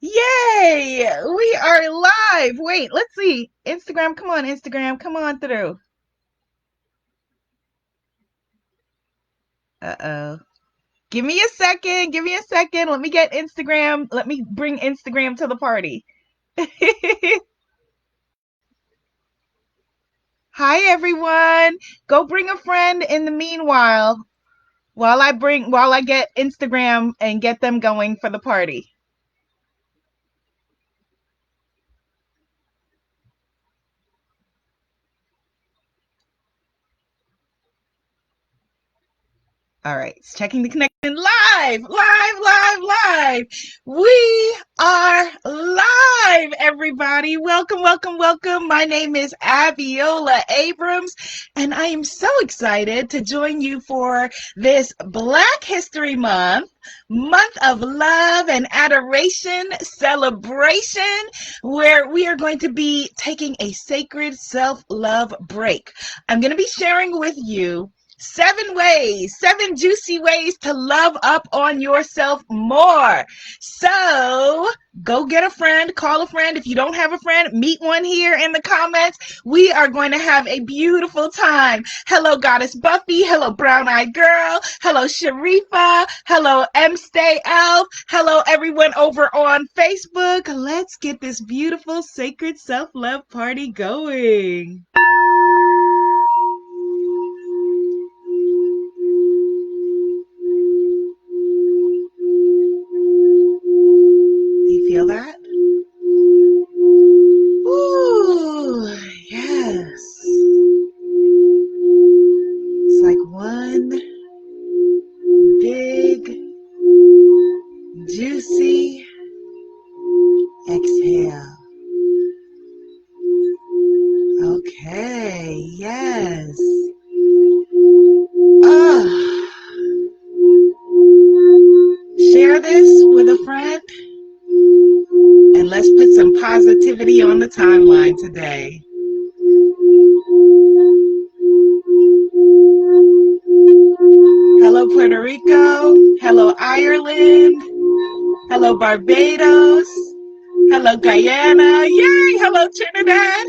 Yay! We are live. Wait, let's see. Instagram, come on, Instagram, come on through. Uh-oh. Give me a second. Give me a second. Let me get Instagram. Let me bring Instagram to the party. Hi, everyone. Go bring a friend in the meanwhile while I get Instagram and get them going for the party. All right, it's checking the connection live. We are live, everybody. Welcome, welcome, welcome. My name is Abiola Abrams, and I am so excited to join you for this Black History month of love and adoration, celebration, where we are going to be taking a sacred self-love break. I'm going to be sharing with you 7 juicy ways to love up on yourself more. So go get a friend, call a friend. If you don't have a friend, meet one here in the comments. We are going to have a beautiful time. Hello, Goddess Buffy. Hello, Brown Eyed Girl. Hello, Sharifa. Hello, M Stay Elf. Hello, everyone over on Facebook. Let's get this beautiful sacred self-love party going. You feel that? Ooh, yes. It's like one big, juicy exhale. Okay, yes. Oh. Share this with a friend and let's put some positivity on the timeline today. Hello, Puerto Rico. Hello, Ireland. Hello, Barbados. Hello, Guyana. Yay! Hello, Trinidad.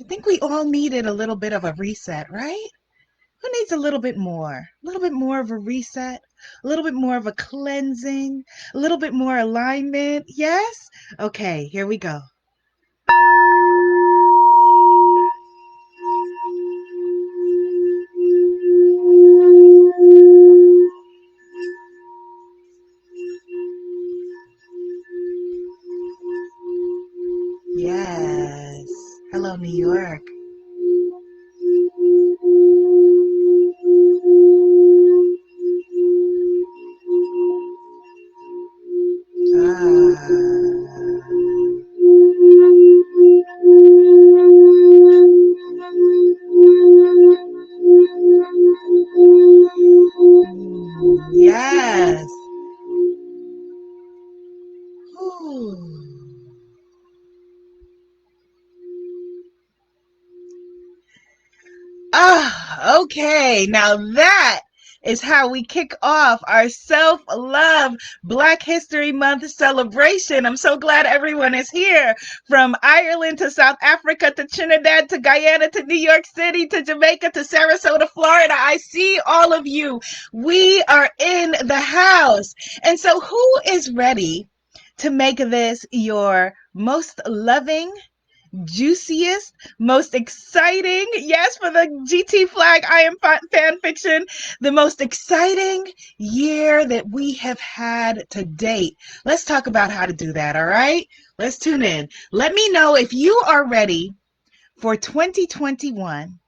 I think we all needed a little bit of a reset, right? Who needs a little bit more? A little bit more of a reset, a little bit more of a cleansing, a little bit more alignment. Yes? Okay, here we go. Yes. Hello, New York. Yes. Ooh. Okay. Now that is how we kick off our self-love Black History Month celebration. I'm so glad everyone is here, from Ireland to South Africa to Trinidad to Guyana to New York City to Jamaica to Sarasota, Florida. I see all of you. We are in the house. And so who is ready to make this your most loving, juiciest, most exciting, yes, for the GT flag, I am fan fiction, the most exciting year that we have had to date? Let's talk about how to do that, all right? Let's tune in. Let me know if you are ready for 2021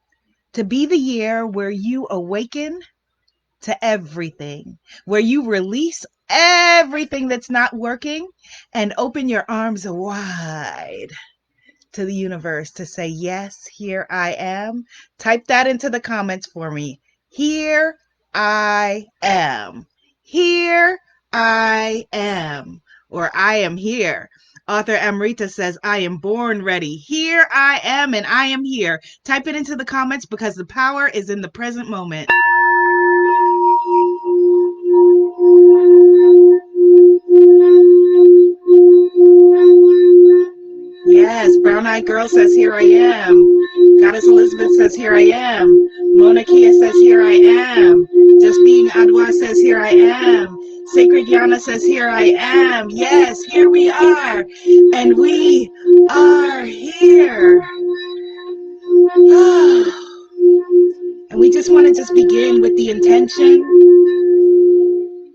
to be the year where you awaken to everything, where you release everything that's not working and open your arms wide to the universe to say, yes, here I am. Type that into the comments for me. Here I am. Here I am. Or I am here. Author Amrita says, I am born ready. Here I am and I am here. Type it into the comments because the power is in the present moment. Yes, Brown Eyed Girl says, here I am. Goddess Elizabeth says, here I am. Mona Kia says, here I am. Just Being Adwa says, here I am. Sacred Yana says, here I am. Yes, here we are. And we are here. And we just want to begin with the intention,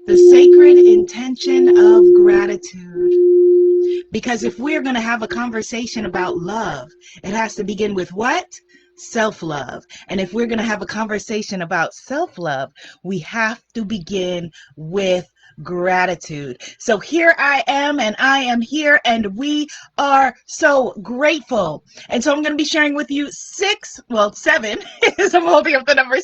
the sacred intention of gratitude. Because if we're going to have a conversation about love, it has to begin with what? Self-love. And if we're going to have a conversation about self-love, we have to begin with gratitude. So here I am and I am here and we are so grateful. And so I'm going to be sharing with you seven, as I'm holding up the number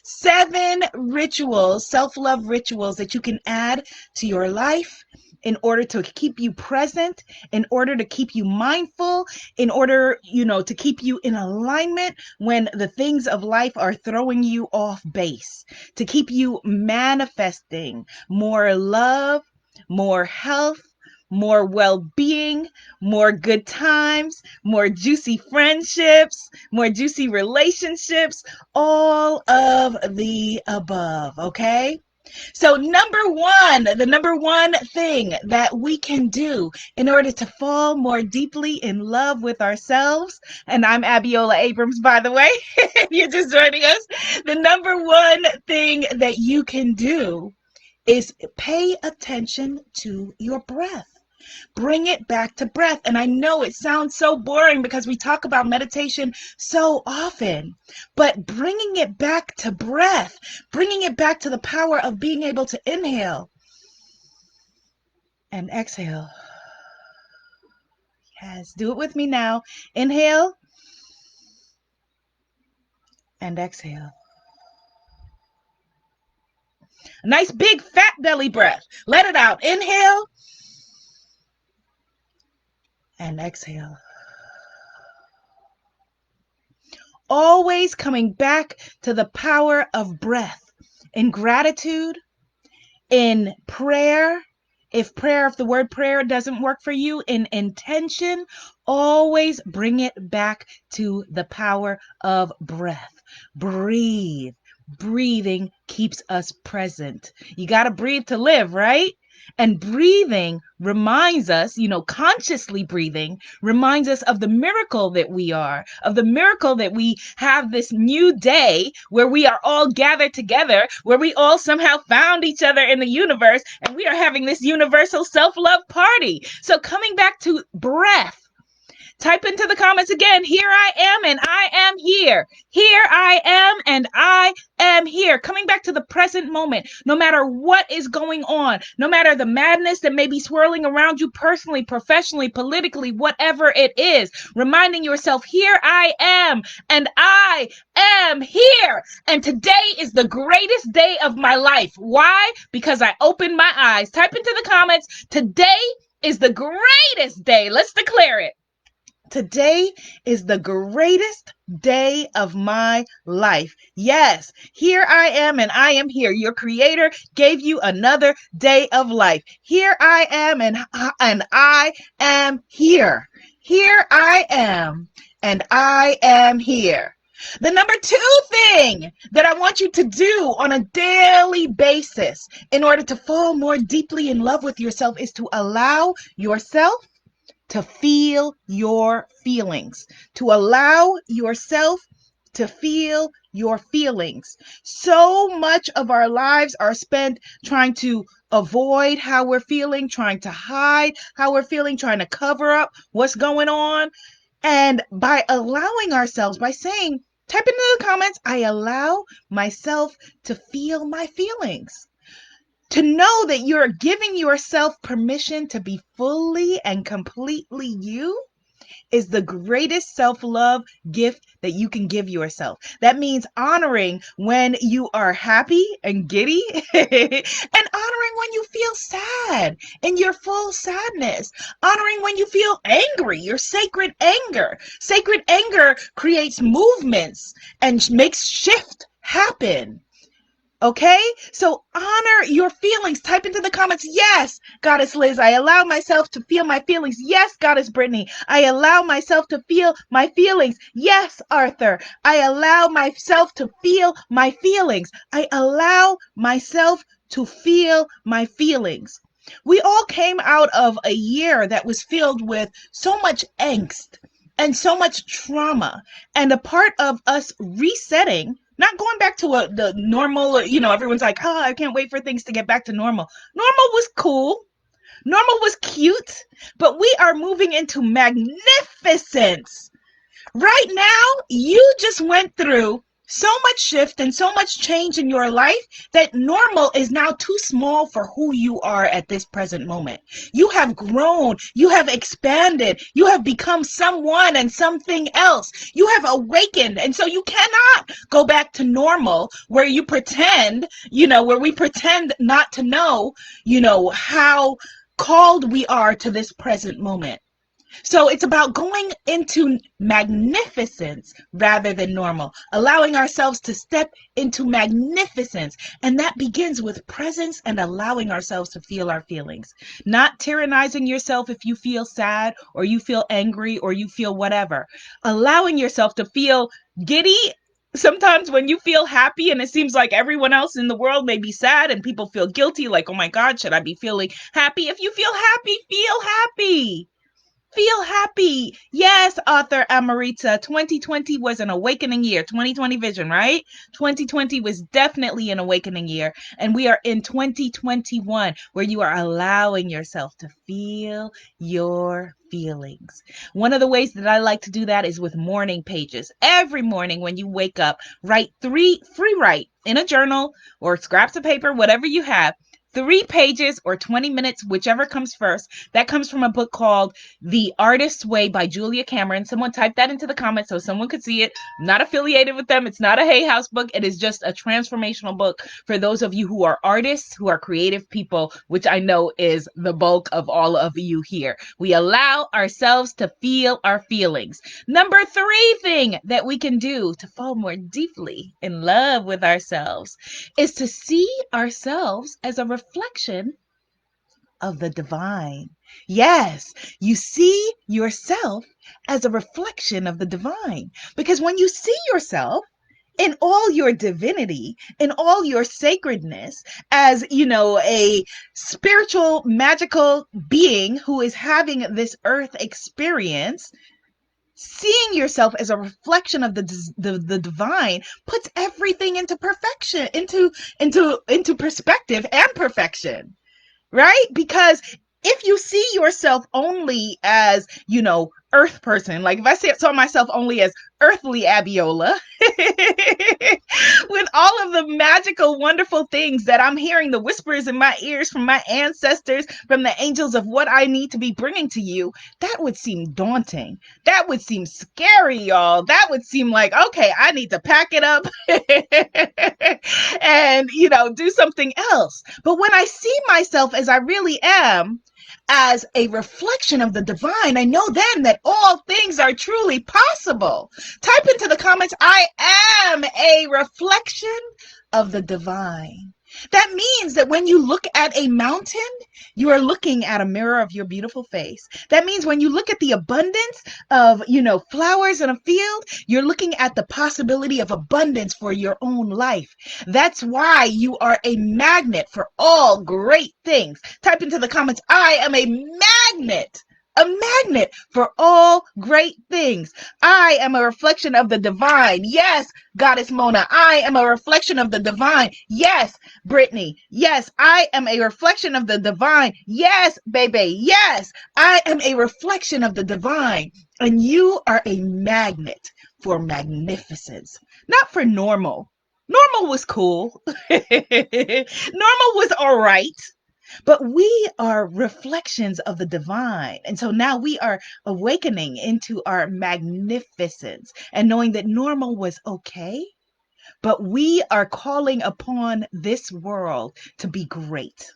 seven rituals, self-love rituals that you can add to your life in order to keep you present, in order to keep you mindful, in order, to keep you in alignment when the things of life are throwing you off base, to keep you manifesting more love, more health, more well-being, more good times, more juicy friendships, more juicy relationships, all of the above, okay? So the number one thing that we can do in order to fall more deeply in love with ourselves, and I'm Abiola Abrams, by the way, if you're just joining us, the number one thing that you can do is pay attention to your breath. Bring it back to breath. And I know it sounds so boring because we talk about meditation so often, but bringing it back to breath, bringing it back to the power of being able to inhale and exhale. Yes, do it with me now. Inhale and exhale. A nice big fat belly breath. Let it out. Inhale and exhale. Always coming back to the power of breath. In gratitude, in prayer, if the word prayer doesn't work for you, in intention, always bring it back to the power of breath. Breathe. Breathing keeps us present. You got to breathe to live, right? And breathing reminds us, consciously breathing reminds us of the miracle that we are, of the miracle that we have this new day where we are all gathered together, where we all somehow found each other in the universe, and we are having this universal self-love party. So coming back to breath, type into the comments again, here I am and I am here. Here I am and I am here. Coming back to the present moment, no matter what is going on, no matter the madness that may be swirling around you personally, professionally, politically, whatever it is, reminding yourself, here I am and I am here. And today is the greatest day of my life. Why? Because I opened my eyes. Type into the comments, today is the greatest day. Let's declare it. Today is the greatest day of my life. Yes, here I am and I am here. Your creator gave you another day of life. Here I am and I am here. Here I am and I am here. The number two thing that I want you to do on a daily basis in order to fall more deeply in love with yourself is to allow yourself to feel your feelings, to allow yourself to feel your feelings. So much of our lives are spent trying to avoid how we're feeling, trying to hide how we're feeling, trying to cover up what's going on. And by allowing ourselves, by saying, type into the comments, I allow myself to feel my feelings. To know that you're giving yourself permission to be fully and completely you is the greatest self-love gift that you can give yourself. That means honoring when you are happy and giddy and honoring when you feel sad in your full sadness, honoring when you feel angry, your sacred anger. Sacred anger creates movements and makes shift happen. Okay? So honor your feelings. Type into the comments, yes, Goddess Liz, I allow myself to feel my feelings. Yes, Goddess Brittany, I allow myself to feel my feelings. Yes, Arthur, I allow myself to feel my feelings. I allow myself to feel my feelings. We all came out of a year that was filled with so much angst and so much trauma. And a part of us resetting, not going back to the normal, everyone's like, oh, I can't wait for things to get back to normal. Normal was cool. Normal was cute, but we are moving into magnificence. Right now, you just went through so much shift and so much change in your life that normal is now too small for who you are at this present moment. You have grown, you have expanded, you have become someone and something else. You have awakened, and so you cannot go back to normal where you pretend, where we pretend not to know, how called we are to this present moment. So it's about going into magnificence rather than normal, allowing ourselves to step into magnificence. And that begins with presence and allowing ourselves to feel our feelings, not tyrannizing yourself if you feel sad or you feel angry or you feel whatever, allowing yourself to feel giddy. Sometimes when you feel happy and it seems like everyone else in the world may be sad and people feel guilty, like, oh my God, should I be feeling happy? If you feel happy, feel happy. Feel happy. Yes, author Amarita, 2020 was an awakening year. 2020 vision, right? 2020 was definitely an awakening year. And we are in 2021 where you are allowing yourself to feel your feelings. One of the ways that I like to do that is with morning pages. Every morning when you wake up, write free write in a journal or scraps of paper, whatever you have. 3 pages or 20 minutes, whichever comes first. That comes from a book called The Artist's Way by Julia Cameron. Someone typed that into the comments so someone could see it. I'm not affiliated with them. It's not a Hay House book. It is just a transformational book for those of you who are artists, who are creative people, which I know is the bulk of all of you here. We allow ourselves to feel our feelings. Number 3 thing that we can do to fall more deeply in love with ourselves is to see ourselves as a reflection of the divine. Yes, you see yourself as a reflection of the divine. Because when you see yourself in all your divinity, in all your sacredness, as, a spiritual, magical being who is having this earth experience, seeing yourself as a reflection of the divine puts everything into perfection, into perspective and perfection, right? Because if you see yourself only as, earth person, like if I saw myself only as earthly Abiola, with all of the magical, wonderful things that I'm hearing, the whispers in my ears from my ancestors, from the angels of what I need to be bringing to you, that would seem daunting. That would seem scary, y'all. That would seem like, okay, I need to pack it up and, do something else. But when I see myself as I really am, as a reflection of the divine, I know then that all things are truly possible. Type into the comments, I am a reflection of the divine. That means that when you look at a mountain, you are looking at a mirror of your beautiful face. That means when you look at the abundance of, flowers in a field, you're looking at the possibility of abundance for your own life. That's why you are a magnet for all great things. Type into the comments, I am a magnet. A magnet for all great things. I am a reflection of the divine. Yes, Goddess Mona, I am a reflection of the divine. Yes, Brittany. Yes, I am a reflection of the divine. Yes, baby. Yes, I am a reflection of the divine. And you are a magnet for magnificence, not for normal. Normal was cool. Normal was all right. But we are reflections of the divine. And so now we are awakening into our magnificence and knowing that normal was okay, but we are calling upon this world to be great.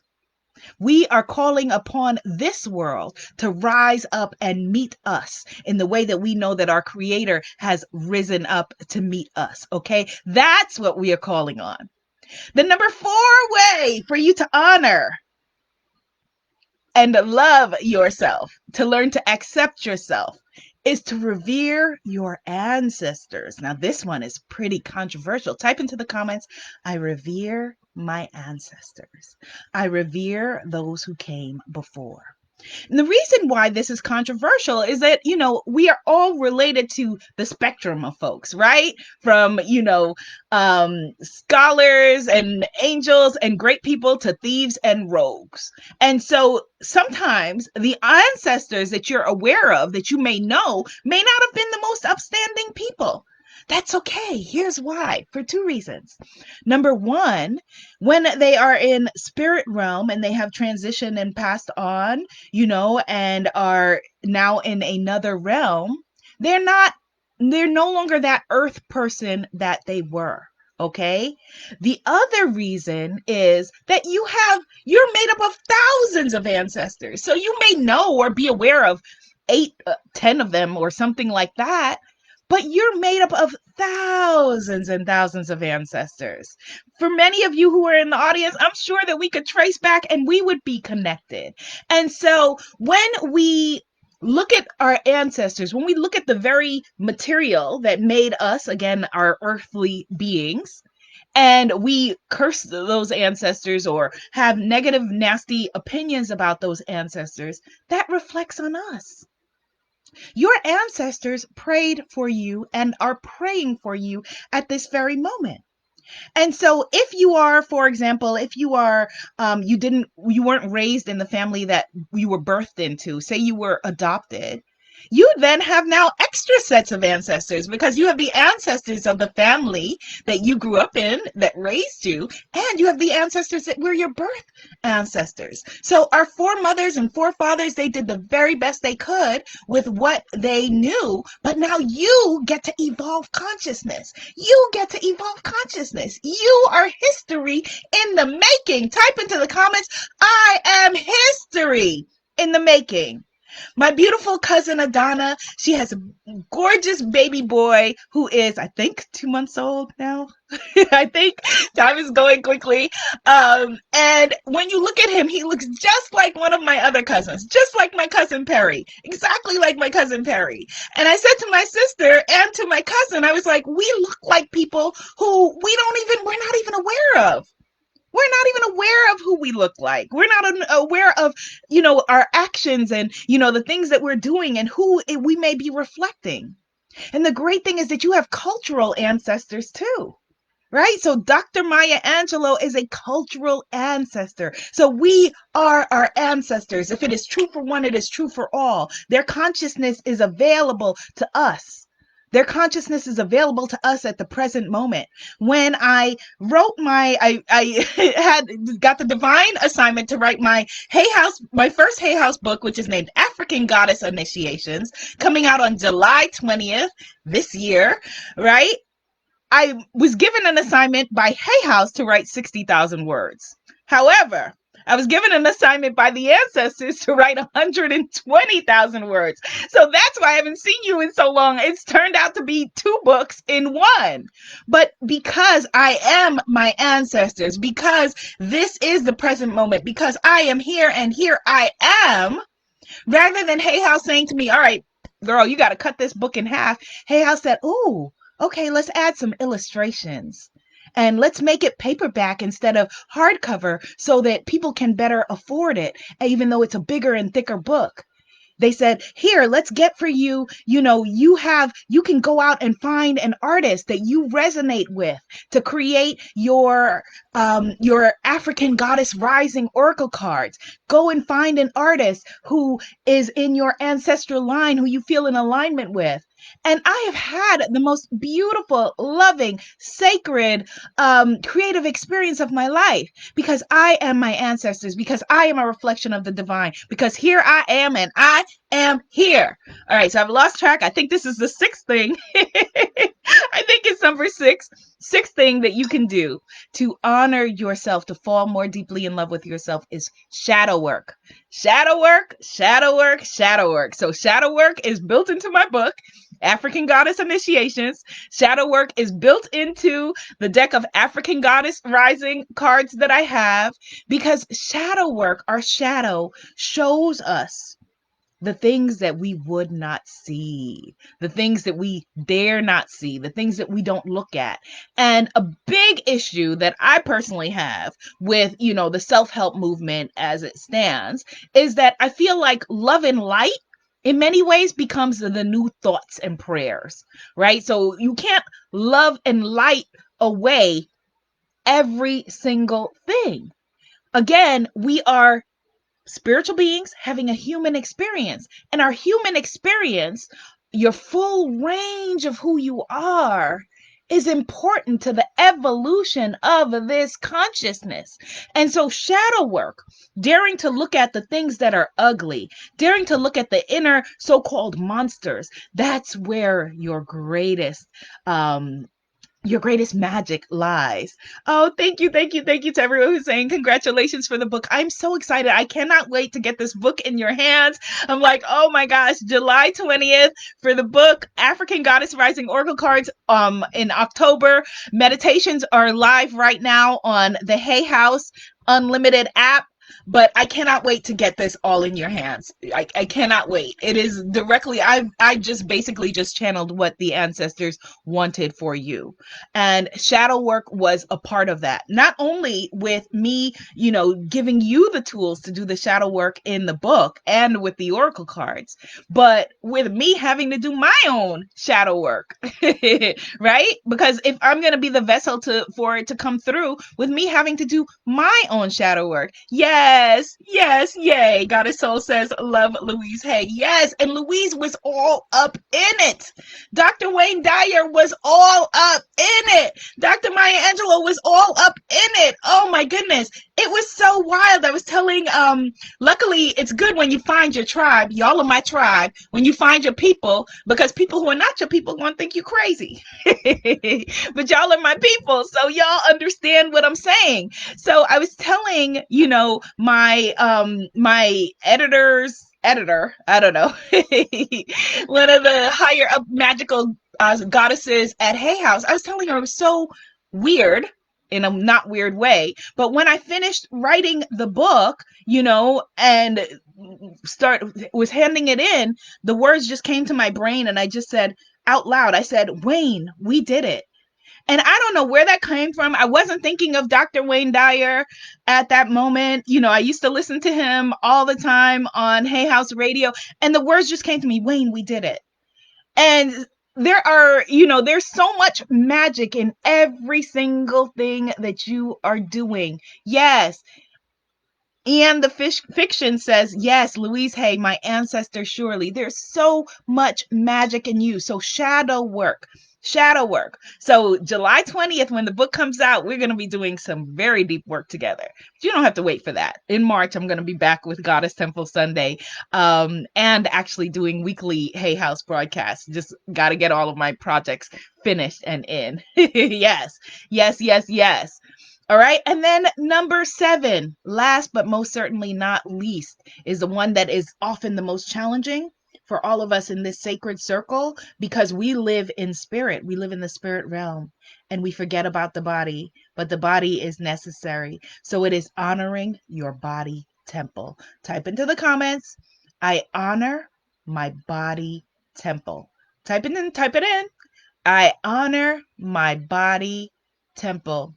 We are calling upon this world to rise up and meet us in the way that we know that our Creator has risen up to meet us. Okay. That's what we are calling on. The number 4 way for you to honor and love yourself, to learn to accept yourself, is to revere your ancestors. Now, this one is pretty controversial. Type into the comments, I revere my ancestors. I revere those who came before. And the reason why this is controversial is that, we are all related to the spectrum of folks, right? From, scholars and angels and great people to thieves and rogues. And so sometimes the ancestors that you're aware of, that you may know, may not have been the most upstanding people. That's okay. Here's why. For 2 reasons. Number 1, when they are in spirit realm and they have transitioned and passed on, and are now in another realm, they're no longer that earth person that they were. Okay. The other reason is that you're made up of thousands of ancestors. So you may know or be aware of 8, 10 of them or something like that. But you're made up of thousands and thousands of ancestors. For many of you who are in the audience, I'm sure that we could trace back and we would be connected. And so when we look at our ancestors, when we look at the very material that made us, again, our earthly beings, and we curse those ancestors or have negative, nasty opinions about those ancestors, that reflects on us. Your ancestors prayed for you and are praying for you at this very moment. And so if you are, for example, if you are, you weren't raised in the family that you were birthed into, say you were adopted, you then have now extra sets of ancestors because you have the ancestors of the family that you grew up in that raised you, and you have the ancestors that were your birth ancestors. So our foremothers and forefathers, they did the very best they could with what they knew, but now you get to evolve consciousness. You get to evolve consciousness. You are history in the making. Type into the comments, I am history in the making. My beautiful cousin Adana, she has a gorgeous baby boy who is, I think, 2 months old now. I think time is going quickly. And when you look at him, he looks just like one of my other cousins, just like my cousin Perry, exactly like my cousin Perry. And I said to my sister and to my cousin, I was like, we look like people who we're not even aware of. We're not even aware of who we look like. We're not aware of, our actions and, the things that we're doing and who we may be reflecting. And the great thing is that you have cultural ancestors too, right? So Dr. Maya Angelou is a cultural ancestor. So we are our ancestors. If it is true for one, it is true for all. Their consciousness is available to us. Their consciousness is available to us at the present moment. When I wrote I had got the divine assignment to write my first Hay House book, which is named African Goddess Initiations, coming out on July 20th this year, right? I was given an assignment by Hay House to write 60,000 words. However, I was given an assignment by the ancestors to write 120,000 words. So that's why I haven't seen you in so long. It's turned out to be 2 books in one. But because I am my ancestors, because this is the present moment, because I am here and here I am, rather than Hay House saying to me, all right, girl, you got to cut this book in half. Hay House said, ooh, okay, let's add some illustrations. And let's make it paperback instead of hardcover so that people can better afford it, even though it's a bigger and thicker book. They said, here, let's get for you, you can go out and find an artist that you resonate with to create your African Goddess Rising Oracle cards. Go and find an artist who is in your ancestral line, who you feel in alignment with. And I have had the most beautiful, loving, sacred, creative experience of my life because I am my ancestors, because I am a reflection of the divine, because here I am and I am here. All right, so I've lost track. I think this is the sixth thing. I think it's number six. Sixth thing that you can do to honor yourself, to fall more deeply in love with yourself is shadow work. Shadow work, shadow work, shadow work. So shadow work is built into my book, African Goddess Initiations. Shadow work is built into the deck of African Goddess Rising cards that I have, because shadow work, our shadow, shows us the things that we would not see, the things that we dare not see, the things that we don't look at. And a big issue that I personally have with, the self-help movement as it stands is that I feel like love and light in many ways becomes the new thoughts and prayers, right? So you can't love and light away every single thing. Again, we are spiritual beings having a human experience. And our human experience, your full range of who you are, is important to the evolution of this consciousness. And so shadow work, daring to look at the things that are ugly, daring to look at the inner so-called monsters, that's where your greatest magic lies. Oh, thank you, thank you, thank you to everyone who's saying congratulations for the book. I'm so excited. I cannot wait to get this book in your hands. I'm like, oh my gosh, July 20th for the book, African Goddess Rising Oracle Cards in October. Meditations are live right now on the Hay House Unlimited app. But I cannot wait to get this all in your hands. I cannot wait. It is directly, I just basically just channeled what the ancestors wanted for you. And shadow work was a part of that. Not only with me, giving you the tools to do the shadow work in the book and with the oracle cards, but with me having to do my own shadow work, right? Because if I'm going to be the vessel for it to come through, with me having to do my own shadow work. Yes, yes, yay. Goddess Soul says, love Louise Hay. Yes, and Louise was all up in it. Dr. Wayne Dyer was all up in it. Dr. Maya Angelou was all up in it. Oh my goodness. It was so wild. I was telling, luckily it's good when you find your tribe. Y'all are my tribe. When you find your people, because people who are not your people are going to think you crazy. But y'all are my people. So y'all understand what I'm saying. So I was telling, my editor, I don't know, one of the higher up magical goddesses at Hay House. I was telling her it was so weird in a not weird way. But when I finished writing the book, and was handing it in, the words just came to my brain and I just said out loud, I said, Wayne, we did it. And I don't know where that came from. I wasn't thinking of Dr. Wayne Dyer at that moment. I used to listen to him all the time on Hay House Radio, and the words just came to me, Wayne, we did it. And there's so much magic in every single thing that you are doing. Yes. And the fiction says, yes, Louise Hay, my ancestor, surely. There's so much magic in you. So shadow work. So July 20th, when the book comes out, we're going to be doing some very deep work together. But you don't have to wait for that. In March, I'm going to be back with Goddess Temple Sunday, and actually doing weekly Hay House broadcasts. Just got to get all of my projects finished and in. Yes, yes, yes, yes. All right. And then number 7, last but most certainly not least, is the one that is often the most challenging for all of us in this sacred circle, because we live in spirit. We live in the spirit realm and we forget about the body, but the body is necessary. So it is honoring your body temple. Type into the comments, I honor my body temple. Type it in. I honor my body temple.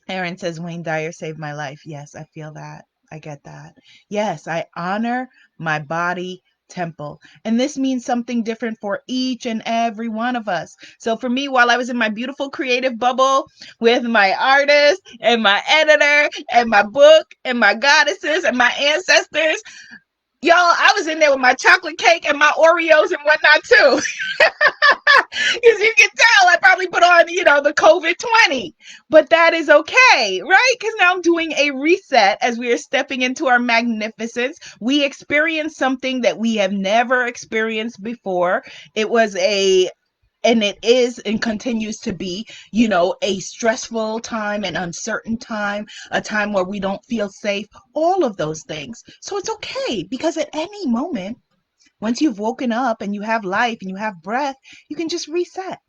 Aaron says, Wayne Dyer saved my life. Yes, I feel that. I get that. Yes, I honor my body temple. And this means something different for each and every one of us. So for me, while I was in my beautiful creative bubble with my artist and my editor and my book and my goddesses and my ancestors, Y'all, I was in there with my chocolate cake and my Oreos and whatnot too. Because you can tell I probably put on, the COVID 20. But that is okay, right? Because now I'm doing a reset as we are stepping into our magnificence. We experienced something that we have never experienced before. It was and it is and continues to be, a stressful time, an uncertain time, a time where we don't feel safe, all of those things. So it's okay, because at any moment, once you've woken up and you have life and you have breath, you can just reset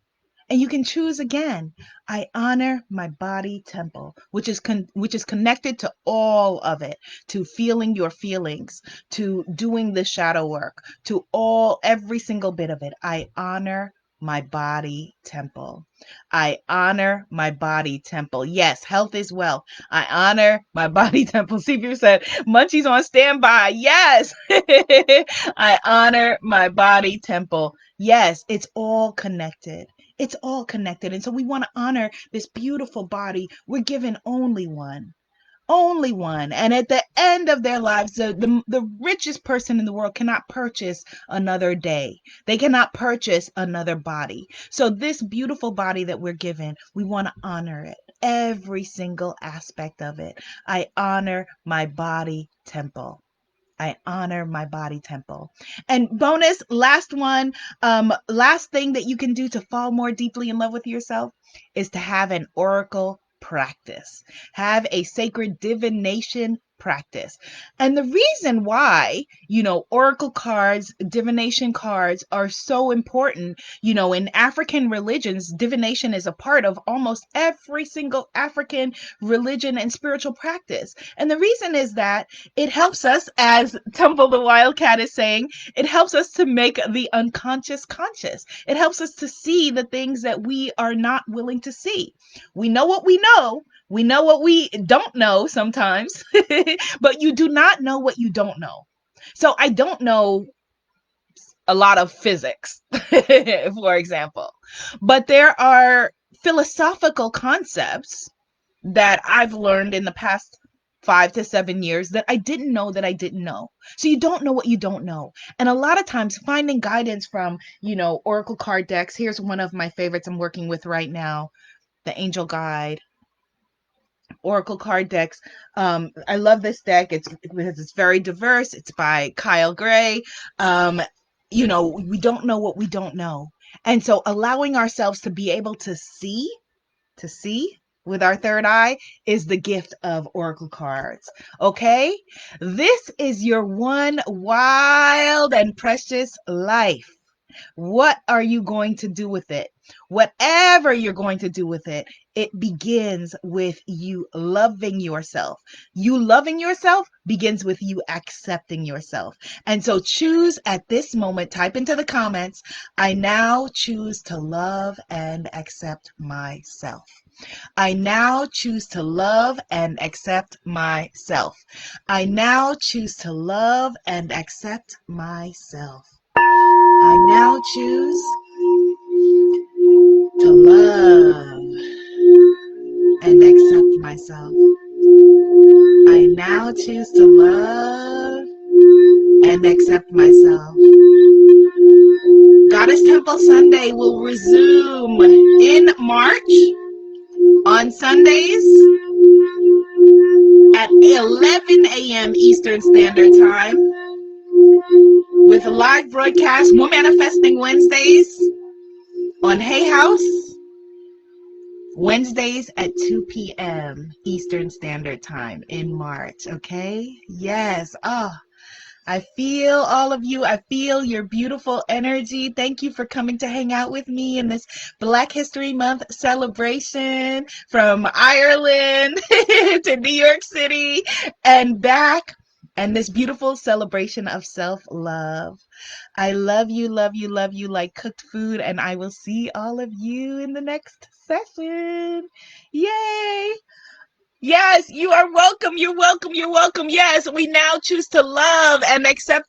and you can choose again. I honor my body temple, which is connected to all of it, to feeling your feelings, to doing the shadow work, to every single bit of it. I honor my body temple. I honor my body temple. Yes, health is wealth. I honor my body temple. See if you said Munchie's on standby. Yes. I honor my body temple. Yes, it's all connected. It's all connected. And so we want to honor this beautiful body. We're given only one. Only one. And at the end of their lives, the richest person in the world cannot purchase another day. They cannot purchase another body. So this beautiful body that we're given, we want to honor it. Every single aspect of it. I honor my body temple. I honor my body temple. And bonus, last one, last thing that you can do to fall more deeply in love with yourself is to have an oracle practice. Have a sacred divination practice. And the reason why, oracle cards, divination cards are so important, in African religions, divination is a part of almost every single African religion and spiritual practice. And the reason is that it helps us, as Tumble the Wildcat is saying, it helps us to make the unconscious conscious. It helps us to see the things that we are not willing to see. We know what we know. We know what we don't know sometimes, but you do not know what you don't know. So I don't know a lot of physics, for example, but there are philosophical concepts that I've learned in the past 5 to 7 years that I didn't know that I didn't know. So you don't know what you don't know. And a lot of times finding guidance from, oracle card decks. Here's one of my favorites I'm working with right now, the Angel Guide oracle card decks. I love this deck. It's because it's very diverse. It's by Kyle Gray. We don't know what we don't know. And so allowing ourselves to be able to see with our third eye is the gift of oracle cards. Okay? This is your one wild and precious life. What are you going to do with it? Whatever you're going to do with it, it begins with you loving yourself. You loving yourself begins with you accepting yourself. And so choose at this moment, type into the comments, I now choose to love and accept myself. I now choose to love and accept myself. I now choose to love and accept myself. I now choose to love and accept myself. I now choose to love and accept myself. Goddess Temple Sunday will resume in March on Sundays at 11 a.m. Eastern Standard Time with a live broadcast, More Manifesting Wednesdays on Hay House, Wednesdays at 2 p.m. Eastern Standard Time in March, okay? Yes. Oh, I feel all of you. I feel your beautiful energy. Thank you for coming to hang out with me in this Black History Month celebration from Ireland to New York City and back, and this beautiful celebration of self-love. I love you, love you, love you like cooked food, and I will see all of you in the next session. Yay! Yes, you are welcome. You're welcome. You're welcome. Yes, we now choose to love and accept